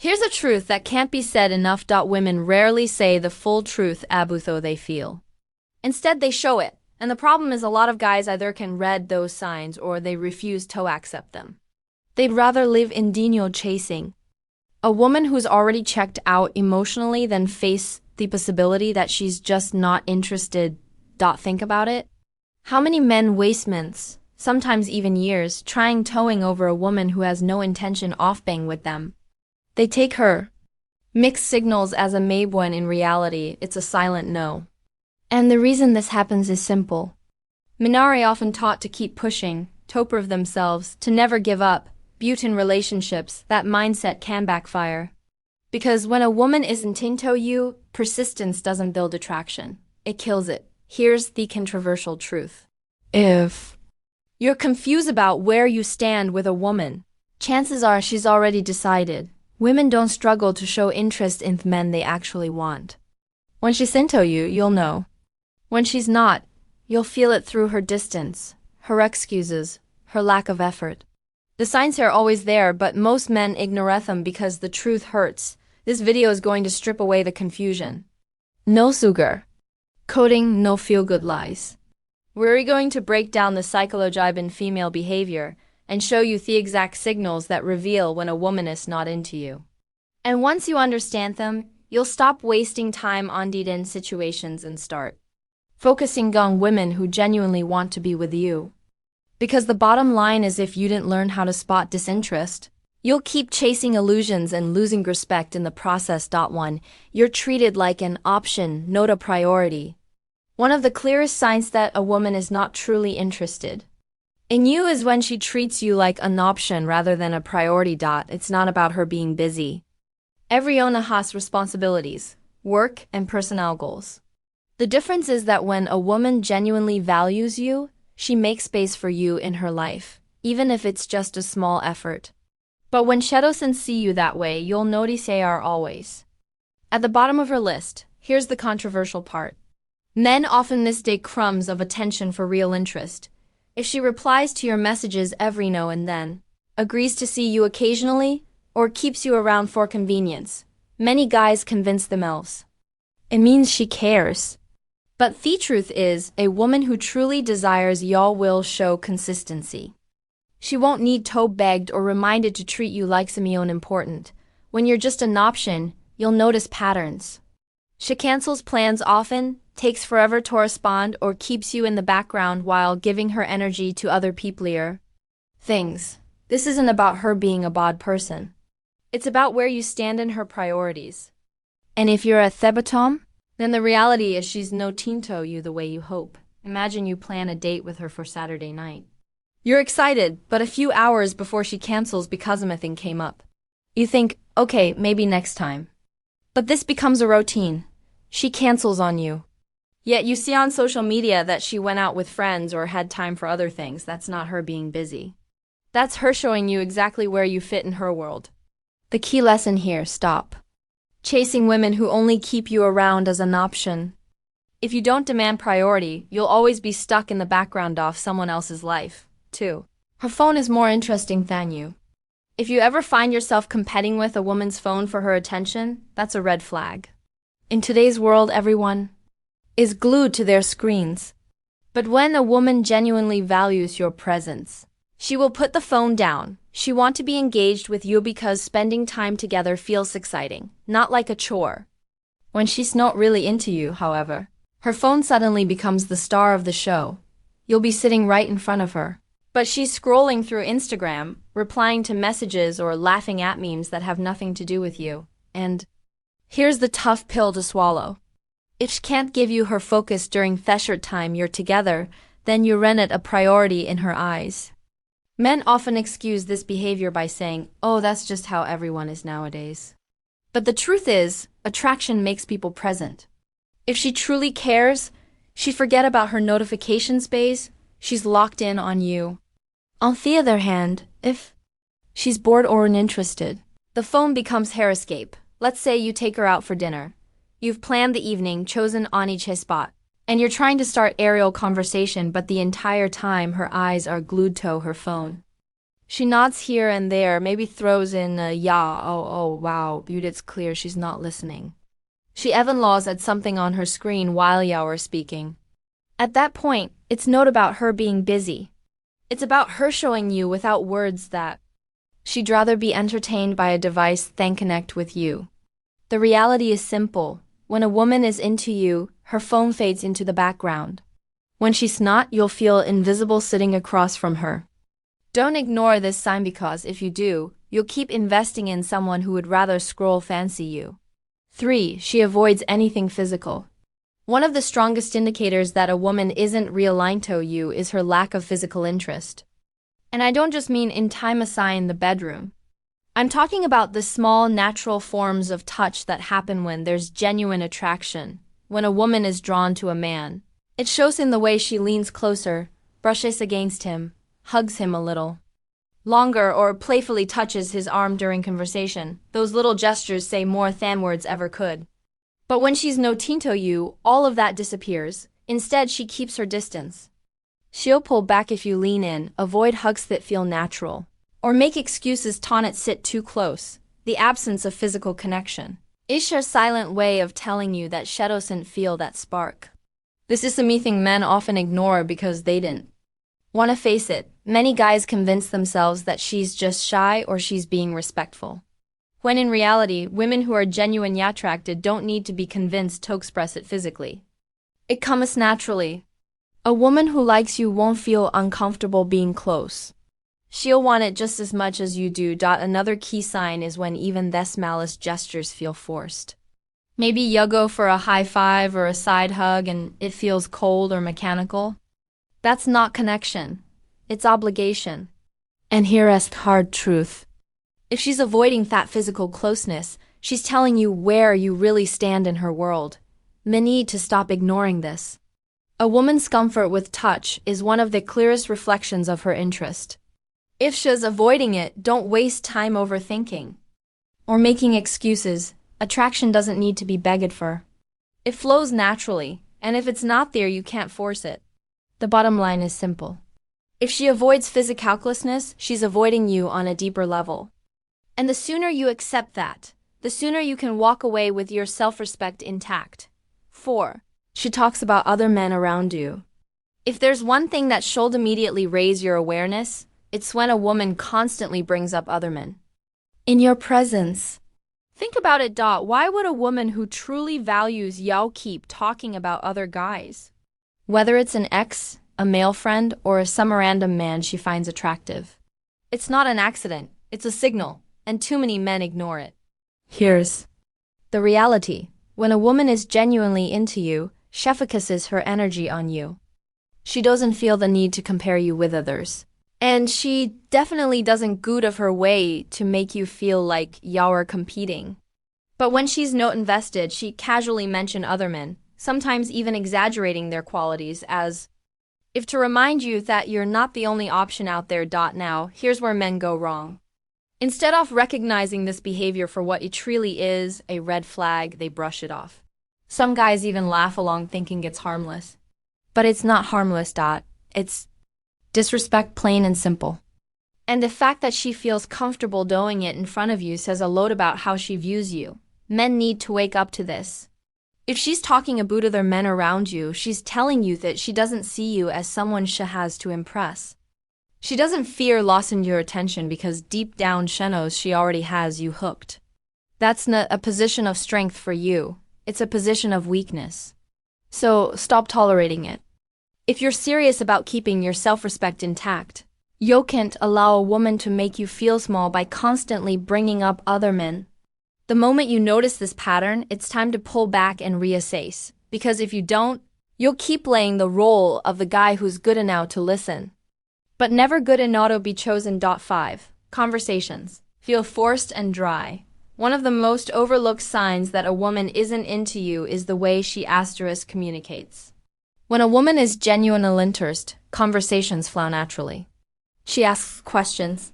Here's a truth that can't be said enough. Women rarely say the full truth though they feel. Instead, they show it. And the problem is a lot of guys either can read those signs or they refuse to accept them. They'd rather live in denial chasing a woman who's already checked out emotionally than face the possibility that she's just not interested. Think about it. How many men waste months, sometimes even years, towing over a woman who has no intention of being with them? They take her mixed signals as a maybe when in reality it's a silent no. And the reason this happens is simple. Men are often taught to keep pushing, to prove themselves, to never give up. But in relationships, that mindset can backfire. Because when a woman isn't into you, persistence doesn't build attraction. It kills it. Here's the controversial truth. If you're confused about where you stand with a woman, chances are she's already decided. Women don't struggle to show interest in the men they actually want. When she's into you, you'll know. When she's not, you'll feel it through her distance, her excuses, her lack of effort. The signs are always there, but most men ignore them because the truth hurts. This video is going to strip away the confusion. No sugar coating, no feel-good lies. We're going to break down the psychology in female behavior and show you the exact signals that reveal when a woman is not into you. And once you understand them, you'll stop wasting time on dead-end situations and start focusing on women who genuinely want to be with you. Because the bottom line is if you didn't learn how to spot disinterest, you'll keep chasing illusions and losing respect in the process. One, you're treated like an option, not a priority. One of the clearest signs that a woman is not truly interested in you is when she treats you like an option rather than a priority. It's not about her being busy. Everyone has responsibilities, work, and personal goals. The difference is that when a woman genuinely values you, she makes space for you in her life, even if it's just a small effort. But when she doesn't see you that way, you'll notice they are always at the bottom of her list. Here's the controversial part. Men often mistake crumbs of attention for real interest. If she replies to your messages every now and then, agrees to see you occasionally, or keeps you around for convenience, many guys convince themselves it means she cares. But the truth is, a woman who truly desires y'all will show consistency. She won't need to begged or reminded to treat you like someone important. When you're just an option, you'll notice patterns. She cancels plans often, takes forever to respond, or keeps you in the background while giving her energy to other people's things. This isn't about her being a bad person. It's about where you stand in her priorities. And if you're a thebatom, then the reality is she's no tinto you the way you hope. Imagine you plan a date with her for Saturday night. You're excited, but a few hours before she cancels because a thing came up. You think, okay, maybe next time. But this becomes a routine. She cancels on you. Yet you see on social media that she went out with friends or had time for other things. That's not her being busy. That's her showing you exactly where you fit in her world. The key lesson here, stop chasing women who only keep you around as an option. If you don't demand priority, you'll always be stuck in the background of someone else's life. 2. Her phone is more interesting than you. If you ever find yourself competing with a woman's phone for her attention, that's a red flag. In today's world, everyone is glued to their screens. But when a woman genuinely values your presence, she will put the phone down. She wants to be engaged with you because spending time together feels exciting, not like a chore. When she's not really into you, however, her phone suddenly becomes the star of the show. You'll be sitting right in front of her, but she's scrolling through Instagram, replying to messages or laughing at memes that have nothing to do with you. And here's the tough pill to swallow. If she can't give you her focus during leisure time you're together, then you run it a priority in her eyes. Men often excuse this behavior by saying, oh, that's just how everyone is nowadays. But the truth is, attraction makes people present. If she truly cares, she'd forget about her notification space. She's locked in on you. On the other hand, if she's bored or uninterested, the phone becomes her escape. Let's say you take her out for dinner. You've planned the evening, chosen Aniche spot, and you're trying to start aerial conversation, but the entire time her eyes are glued to her phone. She nods here and there, maybe throws in a yeah, oh, wow, but it's clear she's not listening. She even laws at something on her screen while you're speaking. At that point, it's not about her being busy. It's about her showing you without words that she'd rather be entertained by a device than connect with you. The reality is simple. When a woman is into you, her phone fades into the background. When she's not, you'll feel invisible sitting across from her. Don't ignore this sign because if you do, you'll keep investing in someone who would rather scroll fancy you. 3. She avoids anything physical. One of the strongest indicators that a woman isn't realigned to you is her lack of physical interest. And I don't just mean intimacy in the bedroom. I'm talking about the small, natural forms of touch that happen when there's genuine attraction, when a woman is drawn to a man. It shows in the way she leans closer, brushes against him, hugs him a little longer, or playfully touches his arm during conversation. Those little gestures say more than words ever could. But when she's no tinto you, all of that disappears. Instead, she keeps her distance. She'll pull back if you lean in, avoid hugs that feel natural, or make excuses to sit too close. The absence of physical connection is her silent way of telling you that she doesn't feel that spark. This is something men often ignore because they didn't want to face it. Many guys convince themselves that she's just shy or she's being respectful, when in reality, women who are genuinely attracted don't need to be convinced to express it physically. It comes naturally. A woman who likes you won't feel uncomfortable being close. She'll want it just as much as you do. Another key sign is when even the smallest gestures feel forced. Maybe you go for a high five or a side hug and it feels cold or mechanical. That's not connection. It's obligation. And here's the hard truth. If she's avoiding that physical closeness, she's telling you where you really stand in her world. Men need to stop ignoring this. A woman's comfort with touch is one of the clearest reflections of her interest. If she's avoiding it, don't waste time overthinking or making excuses. Attraction doesn't need to be begged for. It flows naturally, and if it's not there, you can't force it. The bottom line is simple. If she avoids physicalness, she's avoiding you on a deeper level. And the sooner you accept that, the sooner you can walk away with your self-respect intact. 4. She talks about other men around you. If there's one thing that should immediately raise your awareness, it's when a woman constantly brings up other men in your presence. Think about it. Why would a woman who truly values you keep talking about other guys? Whether it's an ex, a male friend, or some random man she finds attractive. It's not an accident, it's a signal, and too many men ignore it. Here's the reality. When a woman is genuinely into you, she focuses her energy on you. She doesn't feel the need to compare you with others. And she definitely doesn't go out of her way to make you feel like you're competing. But when she's not invested, she casually mentions other men, sometimes even exaggerating their qualities as if to remind you that you're not the only option out there. Now, here's where men go wrong. Instead of recognizing this behavior for what it truly is, a red flag, they brush it off. Some guys even laugh along thinking it's harmless. But it's not harmless. It's disrespect, plain and simple. And the fact that she feels comfortable doing it in front of you says a lot about how she views you. Men need to wake up to this. If she's talking about other men around you, she's telling you that she doesn't see you as someone she has to impress. She doesn't fear losing your attention because deep down she knows she already has you hooked. That's not a position of strength for you. It's a position of weakness. So stop tolerating it. If you're serious about keeping your self-respect intact, you can't allow a woman to make you feel small by constantly bringing up other men. The moment you notice this pattern, it's time to pull back and reassess. Because if you don't, you'll keep playing the role of the guy who's good enough to listen, but never good enough to be chosen. 5. Conversations feel forced and dry. One of the most overlooked signs that a woman isn't into you is the way she communicates. When a woman is genuinely interested, conversations flow naturally. She asks questions.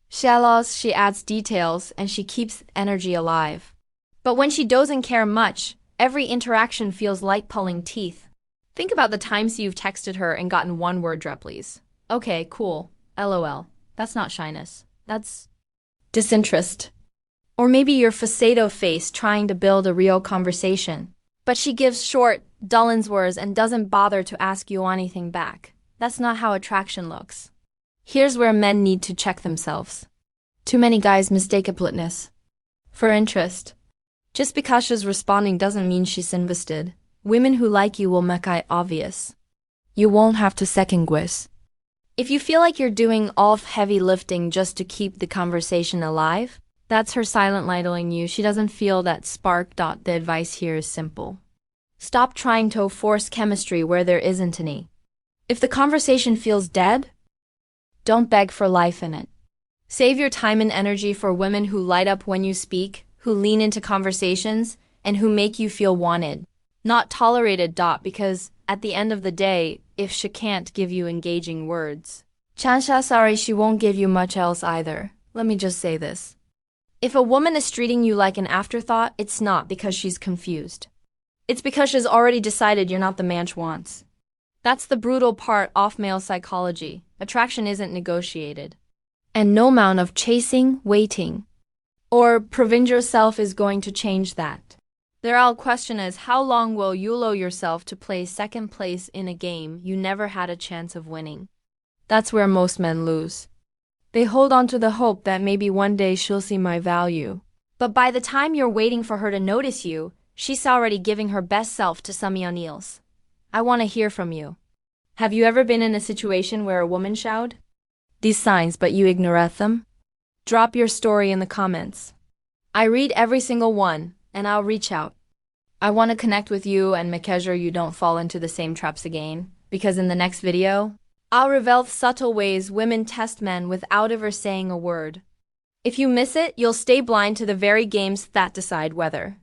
She adds details, and she keeps energy alive. But when she doesn't care much, every interaction feels like pulling teeth. Think about the times you've texted her and gotten one word, please. Okay, cool, LOL. That's not shyness. That's disinterest. Or maybe your facade face trying to build a real conversation. But she gives short, dull answers and doesn't bother to ask you anything back. That's not how attraction looks. Here's where men need to check themselves. Too many guys mistake politeness for interest. Just because she's responding doesn't mean she's invested. Women who like you will make it obvious. You won't have to second guess. If you feel like you're doing all heavy lifting just to keep the conversation alive, that's her silent ladling you. She doesn't feel that spark. The advice here is simple. Stop trying to force chemistry where there isn't any. If the conversation feels dead, don't beg for life in it. Save your time and energy for women who light up when you speak, who lean into conversations, and who make you feel wanted, not tolerated. Because at the end of the day, if she can't give you engaging words, chances are she won't give you much else either. Let me just say this. If a woman is treating you like an afterthought, it's not because she's confused. It's because she's already decided you're not the man she wants. That's the brutal part of male psychology. Attraction isn't negotiated. And no amount of chasing, waiting, or proving yourself is going to change that. The real question is, how long will you allow yourself to play second place in a game you never had a chance of winning? That's where most men lose. They hold on to the hope that maybe one day she'll see my value. But by the time you're waiting for her to notice you, she's already giving her best self to someone else. I want to hear from you. Have you ever been in a situation where a woman showed these signs but you ignore them? Drop your story in the comments. I read every single one, and I'll reach out. I want to connect with you and make sure you don't fall into the same traps again, because in the next video, I'll reveal subtle ways women test men without ever saying a word. If you miss it, you'll stay blind to the very games that decide whether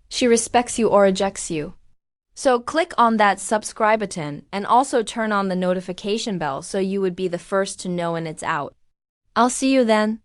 she respects you or rejects you. So click on that subscribe button and also turn on the notification bell so you would be the first to know when it's out. I'll see you then.